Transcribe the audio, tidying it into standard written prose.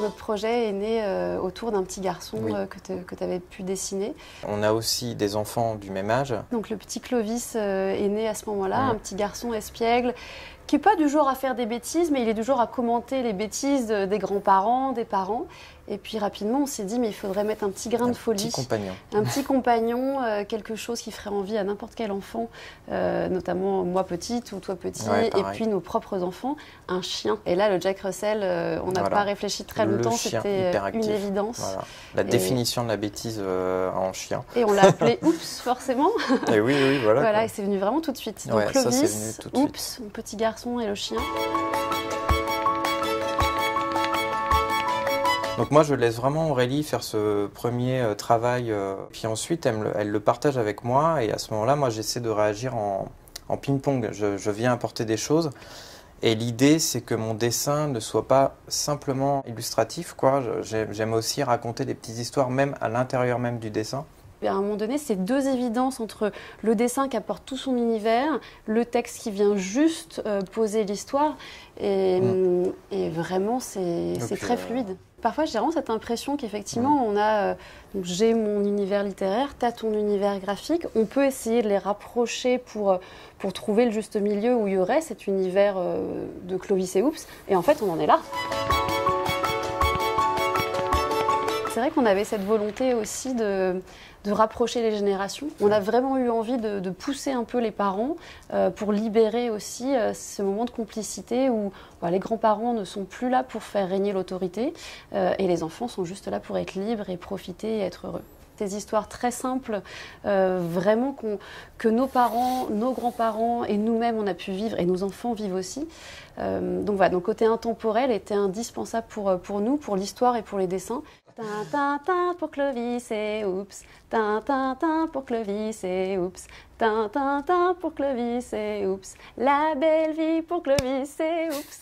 notre projet est né autour d'un petit garçon Oui. que tu avais pu dessiner. On a aussi des enfants du même âge. Donc le petit Clovis est né à ce moment-là, un petit garçon espiègle, qui n'est pas du genre à faire des bêtises, mais il est du genre à commenter les bêtises des grands-parents, des parents. Et puis rapidement, on s'est dit, mais il faudrait mettre un petit grain de folie. Un petit compagnon. Un petit compagnon, quelque chose qui ferait envie à n'importe quel enfant, notamment moi petite ou toi petit, Ouais, et puis nos propres enfants, un chien. Et là, le Jack Russell, on n'a pas réfléchi très longtemps, c'était une évidence. Voilà. La définition de la bêtise en chien. Et on l'a appelé Oups, forcément. Et oui, voilà. Voilà, et c'est venu vraiment tout de suite. Donc Ouais, Clovis, Oups, mon petit garçon et le chien. Donc moi, je laisse vraiment Aurélie faire ce premier travail, puis ensuite, elle le partage avec moi, et à ce moment-là, moi, j'essaie de réagir en ping-pong. Je viens apporter des choses, et l'idée, c'est que mon dessin ne soit pas simplement illustratif, quoi. J'aime aussi raconter des petites histoires, même à l'intérieur même du dessin. Et à un moment donné, c'est deux évidences entre le dessin qui apporte tout son univers, le texte qui vient juste poser l'histoire, et vraiment, c'est très fluide. Parfois, j'ai vraiment cette impression qu'effectivement, j'ai mon univers littéraire, tu as ton univers graphique. On peut essayer de les rapprocher pour trouver le juste milieu où il y aurait cet univers de Clovis et Oups. Et en fait, on en est là. C'est vrai qu'on avait cette volonté aussi de rapprocher les générations. On a vraiment eu envie de pousser un peu les parents pour libérer aussi ce moment de complicité où les grands-parents ne sont plus là pour faire régner l'autorité et les enfants sont juste là pour être libres et profiter et être heureux. Des histoires très simples, vraiment que nos parents, nos grands-parents et nous-mêmes on a pu vivre et nos enfants vivent aussi. Donc voilà, donc côté intemporel était indispensable pour nous, pour l'histoire et pour les dessins. Tintin pour Clovis et Oups, tintin pour Clovis et Oups, tintin pour Clovis et Oups, la belle vie pour Clovis et Oups.